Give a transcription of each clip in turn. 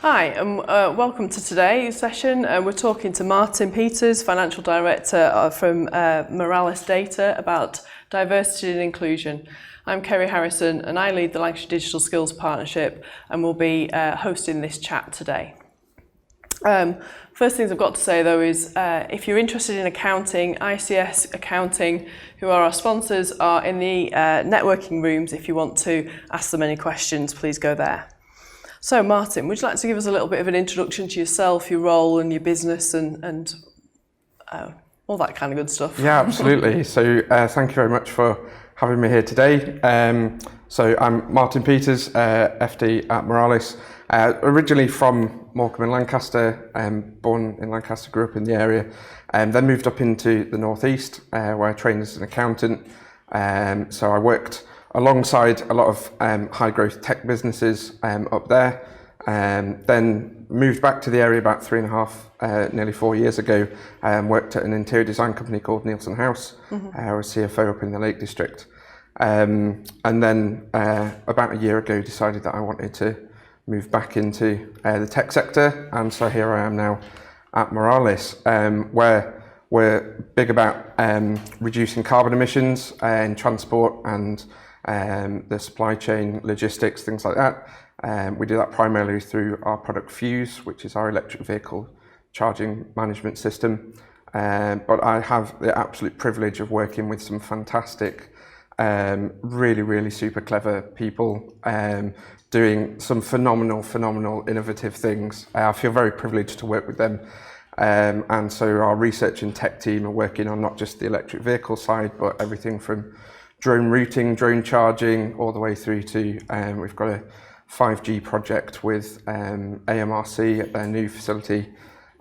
Hi, and welcome to today's session. We're talking to Martin Peters, Financial Director from Moralis Data, about diversity and inclusion. I'm Kerry Harrison and I lead the Lancashire Digital Skills Partnership and will be hosting this chat today. First things I've got to say though is if you're interested in accounting, ICS Accounting, who are our sponsors, are in the networking rooms. If you want to ask them any questions, please go there. So Martin, would you like to give us a little bit of an introduction to yourself, your role and your business and all that kind of good stuff? Yeah, absolutely. So thank you very much for having me here today. So I'm Martin Peters, FD at Moralis, originally from Morecambe in Lancaster, born in Lancaster, grew up in the area, and then moved up into the northeast where I trained as an accountant. So I worked alongside a lot of high growth tech businesses up there, then moved back to the area about 3.5, nearly 4 years ago, and worked at an interior design company called Neilson House. I was CFO up in the Lake District. And then about a year ago decided that I wanted to move back into the tech sector, and so here I am now at Moralis, where we're big about reducing carbon emissions in transport and the supply chain, logistics, things like that. We do that primarily through our product Fuse, which is our electric vehicle charging management system. But I have the absolute privilege of working with some fantastic, really super clever people doing some phenomenal innovative things. I feel very privileged to work with them. And so our research and tech team are working on not just the electric vehicle side, but everything from drone routing, drone charging, all the way through to, we've got a 5G project with AMRC at their new facility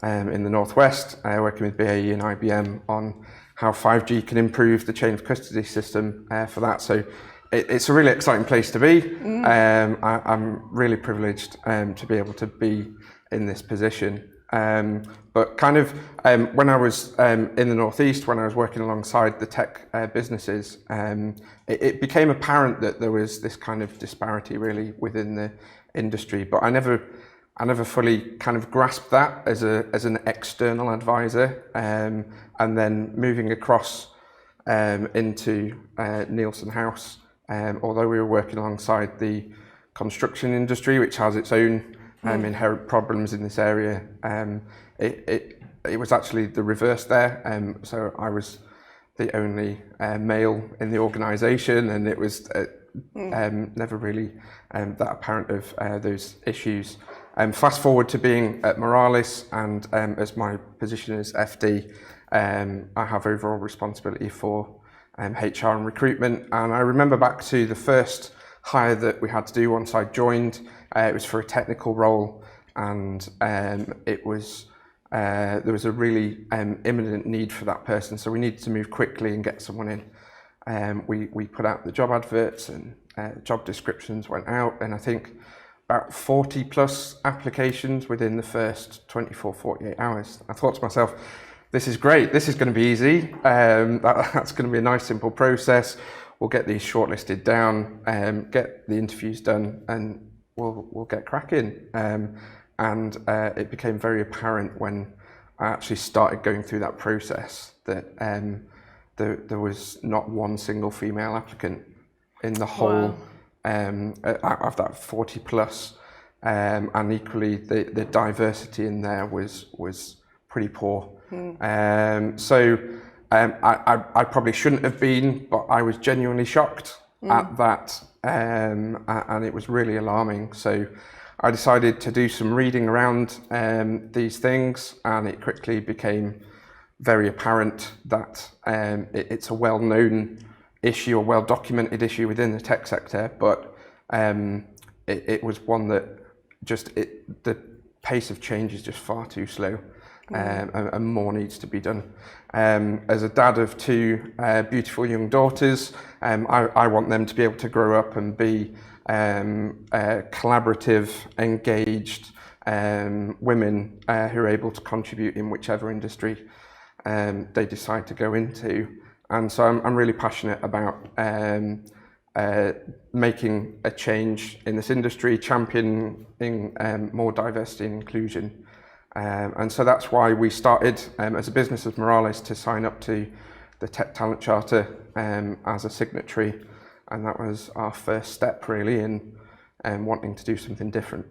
in the northwest, working with BAE and IBM on how 5G can improve the chain of custody system for that. So it's a really exciting place to be. I'm really privileged to be able to be in this position. But kind of when I was in the northeast, when I was working alongside the tech businesses, it became apparent that there was this kind of disparity really within the industry. But I never fully kind of grasped that as an external advisor. And then moving across into Neilson House, although we were working alongside the construction industry, which has its own inherent problems in this area, it was actually the reverse there. So I was the only male in the organisation, and it was never really that apparent of those issues. Fast forward to being at Moralis, and as my position as FD, I have overall responsibility for HR and recruitment. And I remember back to the first hire that we had to do once I joined. It was for a technical role, and it was there was a really imminent need for that person, so we needed to move quickly and get someone in. We put out the job adverts, and job descriptions went out, and I think about 40 plus applications within the first 24-48 hours. I thought to myself, this is great, this is going to be easy, that's going to be a nice simple process. We'll get these shortlisted down, get the interviews done, and we'll get cracking. And it became very apparent when I actually started going through that process that there was not one single female applicant in the whole out of that 40 plus, and equally the diversity in there was pretty poor. So I probably shouldn't have been, but I was genuinely shocked at that, and it was really alarming. So I decided to do some reading around these things, and it quickly became very apparent that it's a well-known issue, a well-documented issue within the tech sector, but it was one that just the pace of change is just far too slow. And more needs to be done. As a dad of two beautiful young daughters, I want them to be able to grow up and be collaborative, engaged women who are able to contribute in whichever industry they decide to go into. And so I'm really passionate about making a change in this industry, championing more diversity and inclusion. And so that's why we started as a business of Moralis to sign up to the Tech Talent Charter as a signatory, and that was our first step really in wanting to do something different.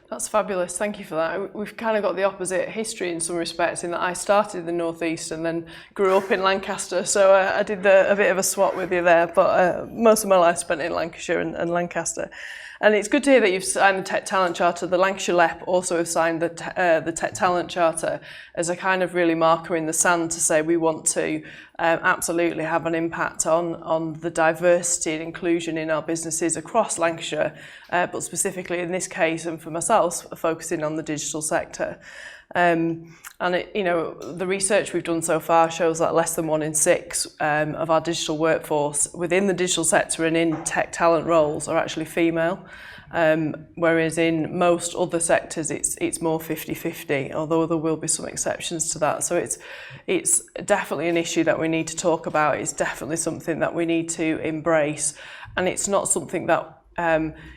That's fabulous, thank you for that. We've kind of got the opposite history in some respects, in that I started in the North East and then grew up in Lancaster, so I did a bit of a swap with you there, but most of my life spent in Lancashire and Lancaster. And it's good to hear that you've signed the Tech Talent Charter. The Lancashire LEP also have signed the Tech Talent Charter as a kind of really marker in the sand to say we want to absolutely have an impact on the diversity and inclusion in our businesses across Lancashire, but specifically in this case, and for myself, focusing on the digital sector. And the research we've done so far shows that less than 1 in 6 of our digital workforce within the digital sector and in tech talent roles are actually female, whereas in most other sectors it's more 50-50, although there will be some exceptions to that. So it's definitely an issue that we need to talk about. It's definitely something that we need to embrace, and it's not something that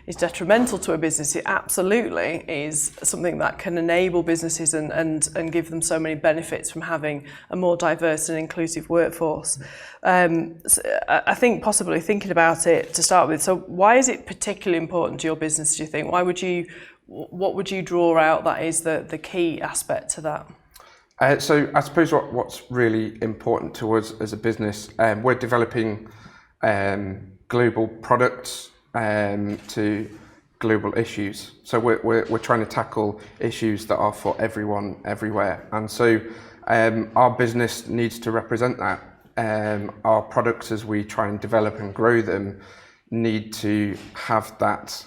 is detrimental to a business. It absolutely is something that can enable businesses and give them so many benefits from having a more diverse and inclusive workforce. So I think possibly thinking about it to start with, so why is it particularly important to your business, do you think? What would you draw out that is the key aspect to that? So I suppose what's really important to us as a business, we're developing global products to global issues. So we're trying to tackle issues that are for everyone, everywhere. And so our business needs to represent that. Our products, as we try and develop and grow them, need to have that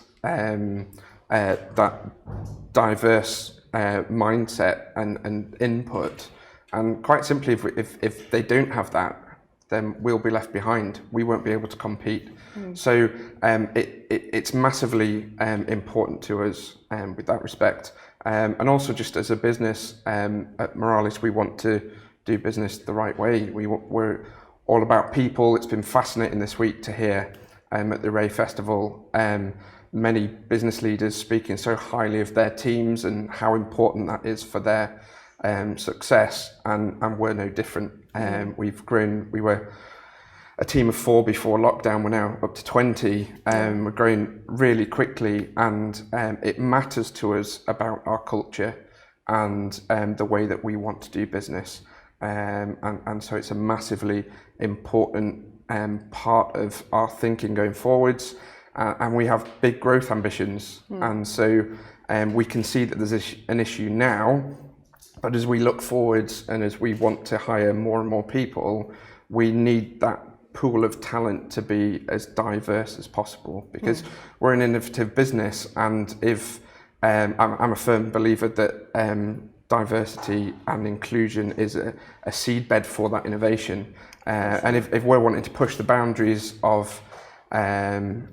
diverse mindset and input. And quite simply, if they don't have that, then we'll be left behind. We won't be able to compete. So it's massively important to us with that respect. And also just as a business at Moralis, we want to do business the right way. We're all about people. It's been fascinating this week to hear at the Ray Festival many business leaders speaking so highly of their teams and how important that is for their success, and we're no different. We've grown. We were a team of 4 before lockdown. We're now up to 20. We're growing really quickly, and it matters to us about our culture and the way that we want to do business. And so it's a massively important part of our thinking going forwards. And we have big growth ambitions. And so we can see that there's an issue now. But as we look forwards and as we want to hire more and more people, we need that pool of talent to be as diverse as possible, because we're an innovative business, and if I'm a firm believer that diversity and inclusion is a seedbed for that innovation, and if we're wanting to push the boundaries of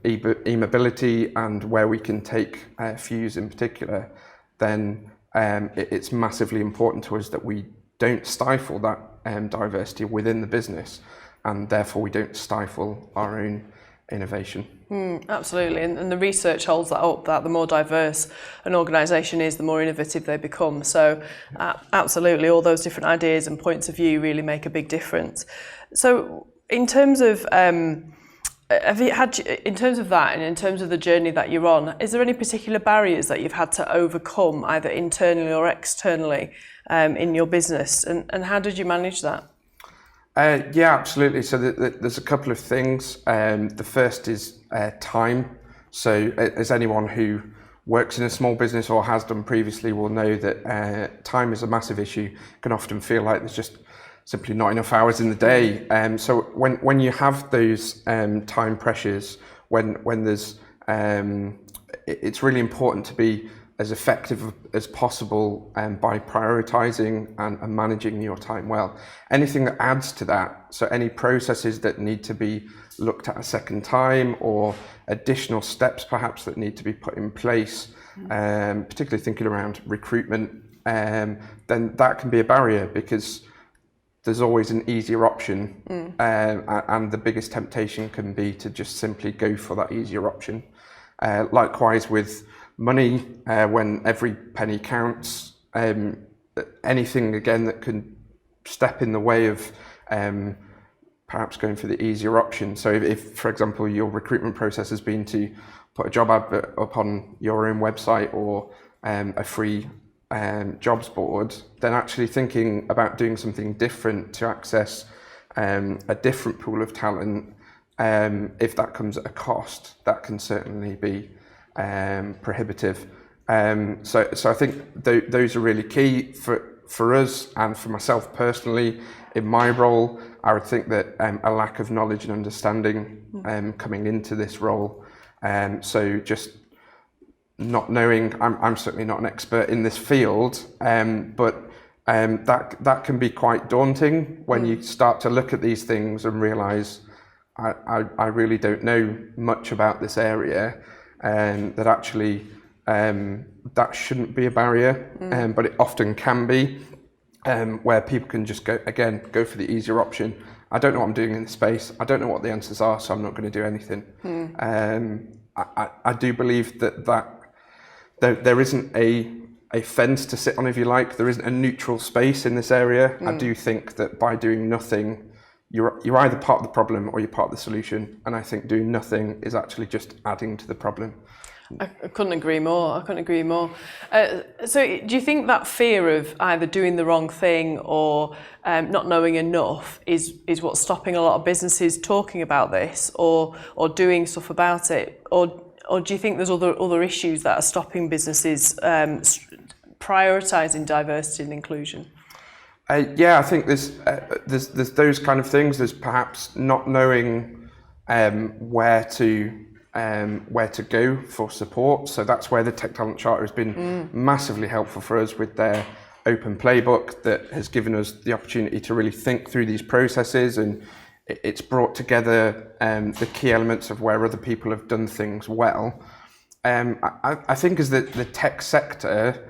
e-mobility and where we can take Fuse in particular, then it's massively important to us that we don't stifle that diversity within the business, and therefore we don't stifle our own innovation. Absolutely, and the research holds that up, that the more diverse an organisation is, the more innovative they become. So absolutely, all those different ideas and points of view really make a big difference. So in terms of in terms of that, and in terms of the journey that you're on, is there any particular barriers that you've had to overcome, either internally or externally, in your business, and how did you manage that? Yeah, absolutely. So there's a couple of things. The first is time. So as anyone who works in a small business or has done previously will know that time is a massive issue. It can often feel like there's just simply not enough hours in the day. So when you have those time pressures, when there's, it's really important to be as effective as possible by prioritising and managing your time well. Anything that adds to that, so any processes that need to be looked at a second time, or additional steps perhaps that need to be put in place, particularly thinking around recruitment, then that can be a barrier, because there's always an easier option, and the biggest temptation can be to just simply go for that easier option. Likewise with money, when every penny counts, anything again that can step in the way of perhaps going for the easier option. So if, for example, your recruitment process has been to put a job advert up on your own website or a free jobs board, then actually thinking about doing something different to access a different pool of talent, if that comes at a cost, that can certainly be prohibitive. So I think those are really key for us and for myself personally. In my role, I would think that a lack of knowledge and understanding coming into this role, so just not knowing, I'm certainly not an expert in this field, but that can be quite daunting when you start to look at these things and realise I really don't know much about this area, that actually that shouldn't be a barrier, but it often can be, where people can just go for the easier option. I don't know what I'm doing in this space. I don't know what the answers are, so I'm not going to do anything. I do believe that there isn't a fence to sit on, if you like. There isn't a neutral space in this area. I do think that by doing nothing, you're either part of the problem or you're part of the solution. And I think doing nothing is actually just adding to the problem. I couldn't agree more. So do you think that fear of either doing the wrong thing or not knowing enough is what's stopping a lot of businesses talking about this or doing stuff about it? Or do you think there's other issues that are stopping businesses prioritising diversity and inclusion? Yeah, I think there's those kind of things. There's perhaps not knowing where to go for support. So that's where the Tech Talent Charter has been massively helpful for us with their open playbook that has given us the opportunity to really think through these processes, and it's brought together the key elements of where other people have done things well. I think as the tech sector,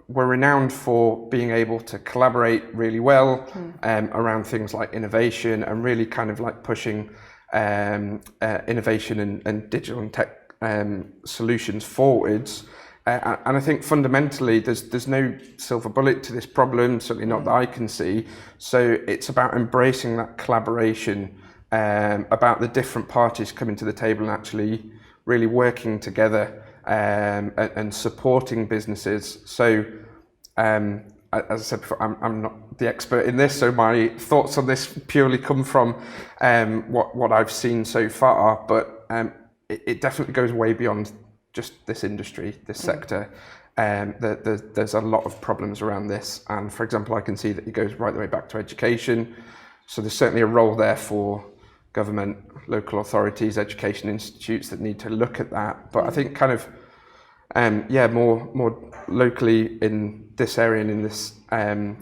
we're renowned for being able to collaborate really well around things like innovation and really kind of like pushing innovation and digital and tech solutions forwards. And I think fundamentally there's no silver bullet to this problem, certainly not that I can see. So it's about embracing that collaboration, about the different parties coming to the table and actually really working together and supporting businesses. So as I said before, I'm not the expert in this, so my thoughts on this purely come from what I've seen so far, but it definitely goes way beyond just this industry, this sector. There's a lot of problems around this, and for example, I can see that it goes right the way back to education. So there's certainly a role there for government, local authorities, education institutes that need to look at that. But I think kind of more locally in this area and in this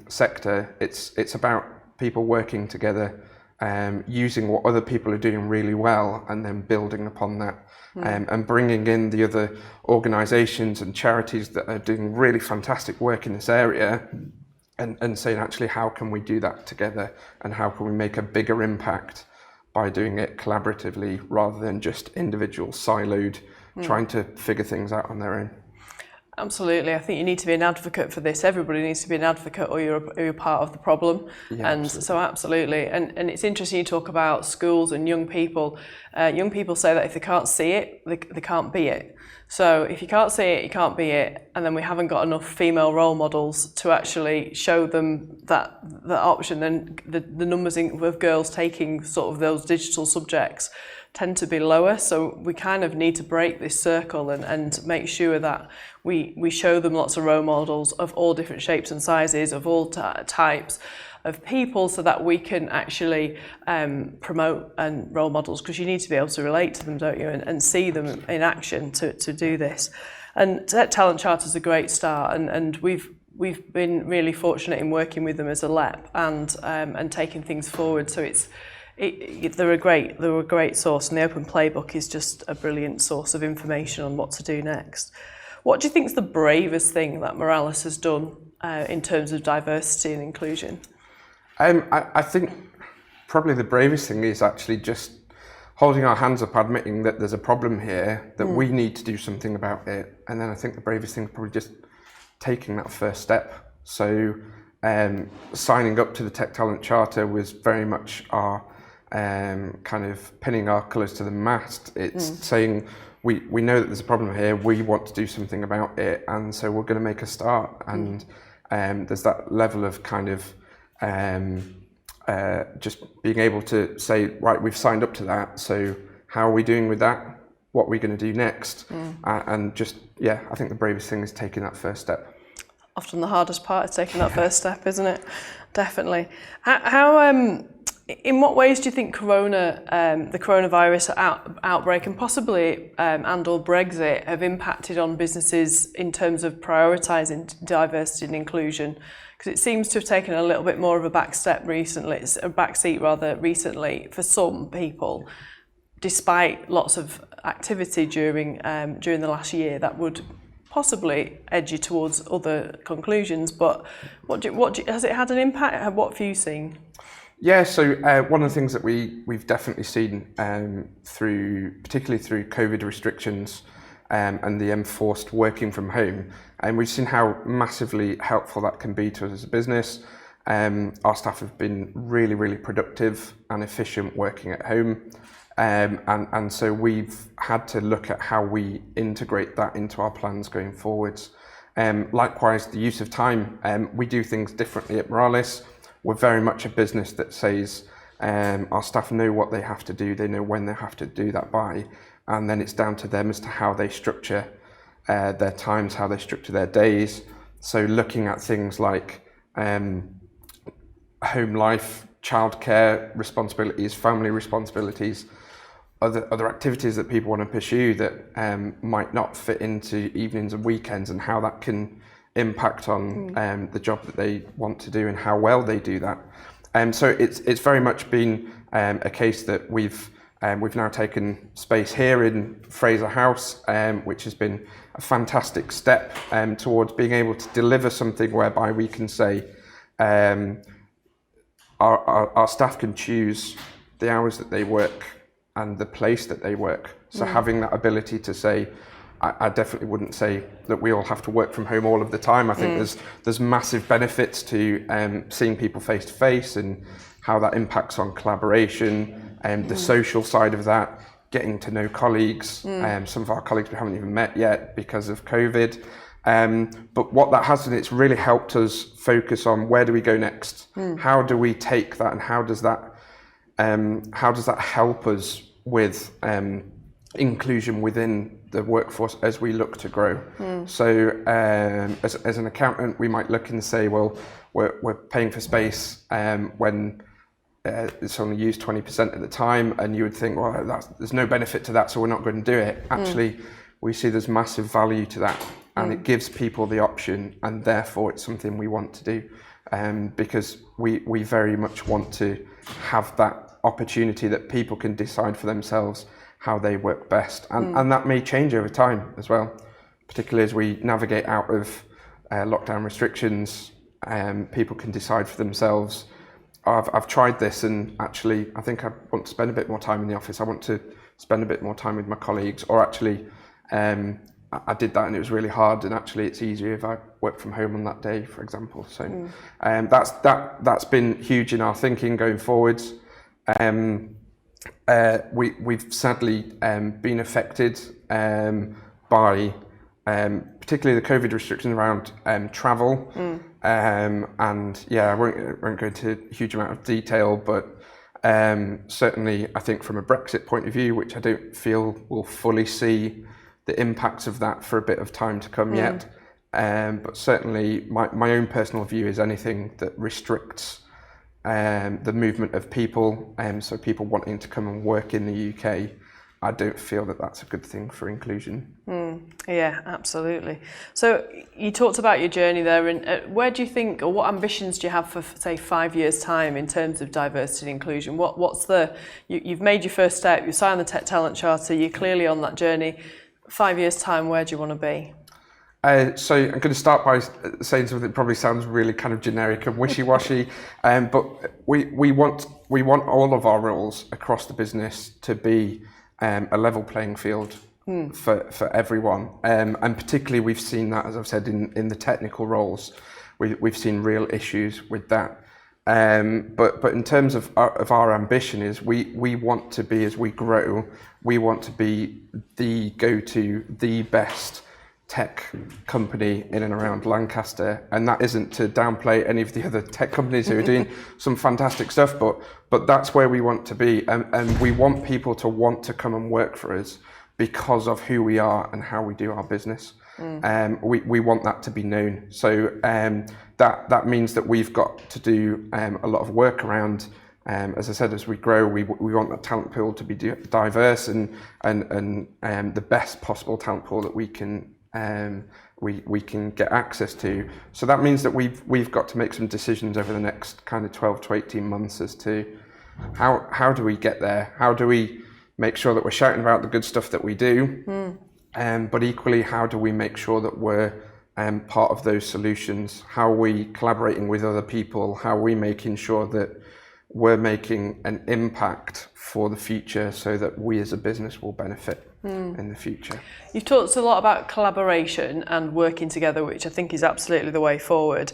sector, it's about people working together, using what other people are doing really well and then building upon that, and bringing in the other organisations and charities that are doing really fantastic work in this area, and saying actually how can we do that together and how can we make a bigger impact by doing it collaboratively rather than just individual siloed trying to figure things out on their own. Absolutely. I think you need to be an advocate for this. Everybody needs to be an advocate, or you're part of the problem. Yeah, and absolutely. So absolutely. And it's interesting you talk about schools and young people. Young people say that if they can't see it, they can't be it. So if you can't see it, you can't be it. And then we haven't got enough female role models to actually show them that option. Then the numbers of girls taking sort of those digital subjects tend to be lower. So we kind of need to break this circle and make sure that we show them lots of role models of all different shapes and sizes, of all types of people, so that we can actually promote and role models, because you need to be able to relate to them, don't you, and see them in action to do this. And Tech Talent Charter is a great start, and we've been really fortunate in working with them as a LEP and taking things forward. So they're a great source, and the Open Playbook is just a brilliant source of information on what to do next. What do you think is the bravest thing that Moralis has done in terms of diversity and inclusion? I think probably the bravest thing is actually just holding our hands up, admitting that there's a problem here, that we need to do something about it. And then I think the bravest thing is probably just taking that first step. So signing up to the Tech Talent Charter was very much our kind of pinning our colours to the mast. It's saying we know that there's a problem here, we want to do something about it, and so we're going to make a start. And there's that level of kind of just being able to say, right, we've signed up to that, so how are we doing with that? What are we going to do next? And just, yeah, I think the bravest thing is taking that first step. Often the hardest part is taking that first step, isn't it? Definitely. How in what ways do you think the coronavirus outbreak and possibly and/or Brexit have impacted on businesses in terms of prioritising diversity and inclusion? Because it seems to have taken a little bit more of a backseat recently for some people, despite lots of activity during the last year that would possibly edge you towards other conclusions. But has it had an impact? What have you seen? Yeah, so one of the things that we've definitely seen particularly through COVID restrictions and the enforced working from home, and we've seen how massively helpful that can be to us as a business. Our staff have been really, really productive and efficient working at home, and so we've had to look at how we integrate that into our plans going forwards. Likewise, the use of time, we do things differently at Moralis. We're very much a business that says our staff know what they have to do, they know when they have to do that by, and then it's down to them as to how they structure their times, how they structure their days. So looking at things like home life, childcare responsibilities, family responsibilities, other activities that people want to pursue that might not fit into evenings and weekends, and how that can impact on the job that they want to do and how well they do that. So it's very much been a case that we've now taken space here in Fraser House, which has been a fantastic step towards being able to deliver something whereby we can say our staff can choose the hours that they work and the place that they work. So having that ability to say, I definitely wouldn't say that we all have to work from home all of the time. I think there's massive benefits to seeing people face to face and how that impacts on collaboration and the social side of that, getting to know colleagues. Some of our colleagues we haven't even met yet because of COVID. But what that has done, it's really helped us focus on where do we go next? How do we take that, and how does that help us with inclusion within the workforce as we look to grow? So as an accountant, we might look and say, well, we're paying for space when it's only used 20% of the time, and you would think, well, there's no benefit to that, so we're not going to do it. Actually, we see there's massive value to that, and it gives people the option, and therefore it's something we want to do, because we very much want to have that opportunity that people can decide for themselves how they work best, and that may change over time as well, particularly as we navigate out of lockdown restrictions. People can decide for themselves, I've tried this, and actually I think I want to spend a bit more time in the office, I want to spend a bit more time with my colleagues, or actually I did that and it was really hard, and actually it's easier if I work from home on that day, for example. So that's been huge in our thinking going forwards. We've sadly been affected by particularly the COVID restrictions around travel, and yeah, I won't go into a huge amount of detail, but certainly I think from a Brexit point of view, which I don't feel will fully see the impacts of that for a bit of time to come yet, but certainly my own personal view is anything that restricts the movement of people, so people wanting to come and work in the UK, I don't feel that that's a good thing for inclusion. Yeah, absolutely. So you talked about your journey there, and where do you think, or what ambitions do you have for, say, 5 years' time in terms of diversity and inclusion? You've made your first step, you signed the Tech Talent Charter, you're clearly on that journey. 5 years' time, where do you want to be? So I'm going to start by saying something that probably sounds really kind of generic and wishy-washy, but we want all of our roles across the business to be a level playing field for everyone, and particularly we've seen that, as I've said, in the technical roles, we've seen real issues with that. But in terms of our ambition is we want to be, as we grow, we want to be the go-to, the best tech company in and around Lancaster, and that isn't to downplay any of the other tech companies who are doing some fantastic stuff, but that's where we want to be, and we want people to want to come and work for us because of who we are and how we do our business. We want that to be known. So that means that we've got to do a lot of work around. As I said, as we grow, we want that talent pool to be diverse and the best possible talent pool that we can get access to. So that means that we've got to make some decisions over the next kind of 12 to 18 months as to how do we get there? How do we make sure that we're shouting about the good stuff that we do? But equally, how do we make sure that we're part of those solutions? How are we collaborating with other people? How are we making sure that we're making an impact for the future so that we as a business will benefit in the future? You've talked a lot about collaboration and working together, which I think is absolutely the way forward.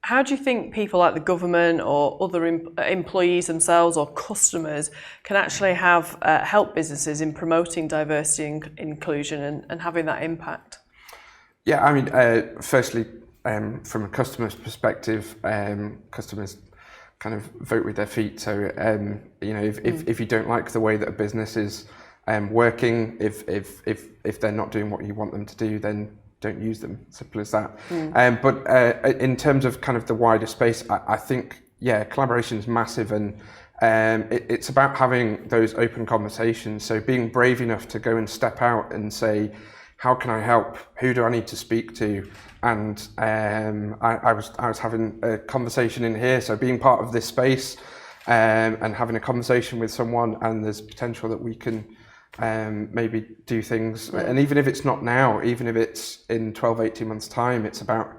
How do you think people like the government or other employees themselves or customers can actually have help businesses in promoting diversity and inclusion and having that impact? Yeah, I mean, firstly, from a customer's perspective, customers kind of vote with their feet. So, if you don't like the way that a business is working, if they're not doing what you want them to do, then don't use them. Simple as that. But in terms of kind of the wider space, I think, collaboration is massive, and it's about having those open conversations. So being brave enough to go and step out and say, how can I help? Who do I need to speak to? And I was having a conversation in here. So being part of this space and having a conversation with someone, and there's potential that we can maybe do things, and even if it's not now, even if it's in 12, 18 months time, it's about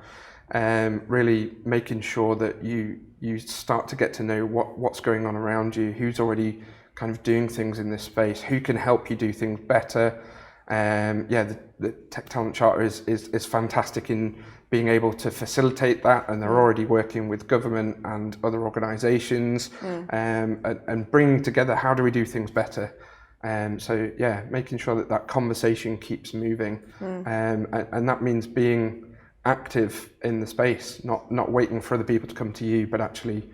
really making sure that you start to get to know what's going on around you, who's already kind of doing things in this space, who can help you do things better. The Tech Talent Charter is fantastic in being able to facilitate that, and they're already working with government and other organisations and bringing together how do we do things better. Making sure that conversation keeps moving, and that means being active in the space, not waiting for other people to come to you, but actually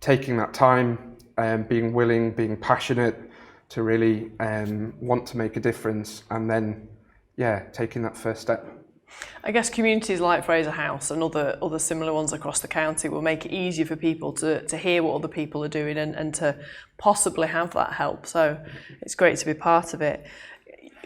taking that time, being willing, being passionate to really want to make a difference, and then taking that first step. I guess communities like Fraser House and other similar ones across the county will make it easier for people to hear what other people are doing and to possibly have that help. So it's great to be part of it.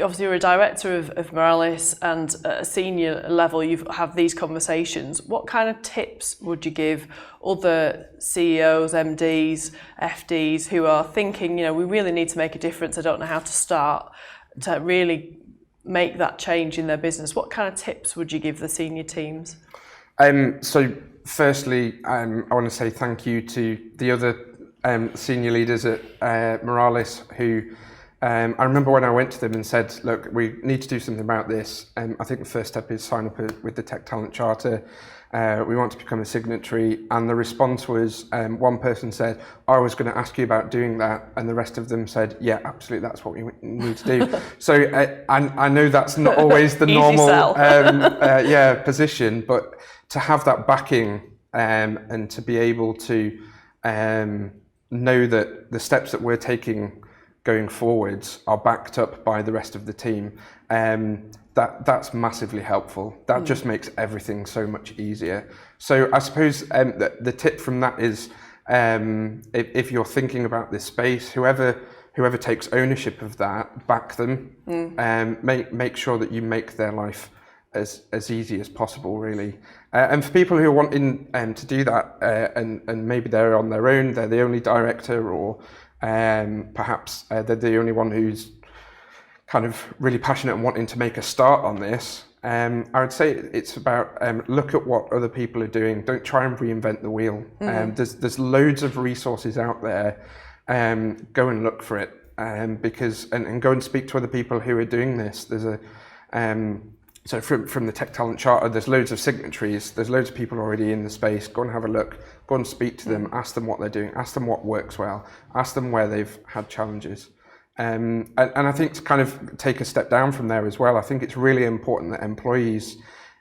Obviously, you're a director of Moralis, and at a senior level, you have these conversations. What kind of tips would you give other CEOs, MDs, FDs who are thinking, we really need to make a difference, I don't know how to start, to really make that change in their business? What kind of tips would you give the senior teams? So firstly, I want to say thank you to the other senior leaders at Moralis who I remember when I went to them and said, look, we need to do something about this. I think the first step is sign up with the Tech Talent Charter. We want to become a signatory. And the response was, one person said, I was going to ask you about doing that. And the rest of them said, yeah, absolutely, that's what we need to do. So I know that's not always the normal position, but to have that backing and to be able to know that the steps that we're taking going forwards are backed up by the rest of the team, that's massively helpful. That just makes everything so much easier. So I suppose the tip from that is, if you're thinking about this space, whoever takes ownership of that, back them. Make sure that you make their life as easy as possible, really. And for people who are wanting to do that, and maybe they're on their own, they're the only director, or perhaps they're the only one who's kind of really passionate and wanting to make a start on this, I would say it's about look at what other people are doing. Don't try and reinvent the wheel. There's loads of resources out there. Go and look for it, because and go and speak to other people who are doing this. There's a so from the Tech Talent Charter, there's loads of signatories. There's loads of people already in the space. Go and have a look. Go and speak to them. Ask them what they're doing. Ask them what works well. Ask them where they've had challenges. And I think to kind of take a step down from there as well, I think it's really important that employees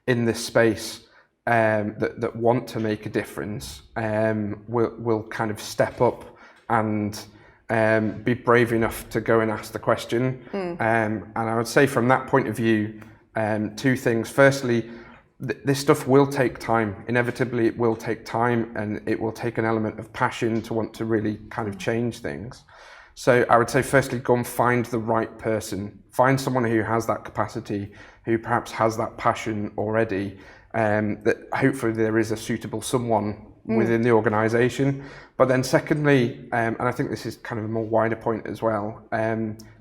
in this space that want to make a difference will kind of step up and be brave enough to go and ask the question. And I would say from that point of view, two things. Firstly, this stuff will take time. Inevitably, it will take time, and it will take an element of passion to want to really kind of change things. So I would say, firstly, go and find the right person. Find someone who has that capacity, who perhaps has that passion already, that hopefully there is a suitable someone within the organisation. But then secondly, and I think this is kind of a more wider point as well,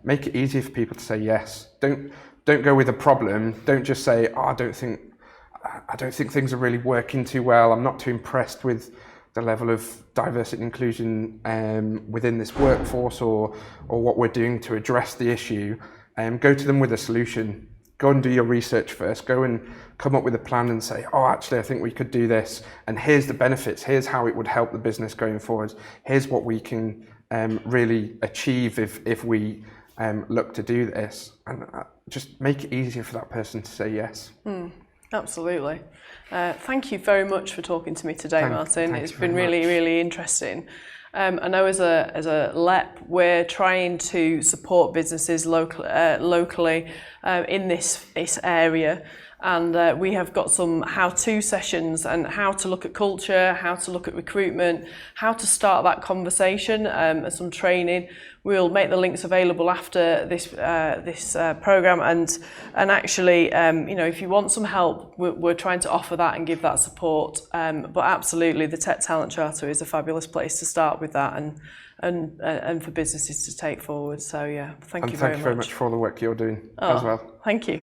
make it easier for people to say yes. Don't go with a problem. Don't just say, oh, I don't think things are really working too well. I'm not too impressed with the level of diversity and inclusion within this workforce or what we're doing to address the issue. Go to them with a solution. Go and do your research first. Go and come up with a plan and say, oh, actually, I think we could do this. And here's the benefits. Here's how it would help the business going forward. Here's what we can really achieve if we look to do this. And just make it easier for that person to say yes. Absolutely. Thank you very much for talking to me today, Martin. It's been really, really interesting. I know as a LEP, we're trying to support businesses locally in this area. And we have got some how-to sessions and how to look at culture, how to look at recruitment, how to start that conversation, and some training. We'll make the links available after this program, and actually, if you want some help, we're trying to offer that and give that support. But absolutely, the Tech Talent Charter is a fabulous place to start with that, and for businesses to take forward. So yeah, thank you very much. Thank you very much for all the work you're doing as well. Thank you.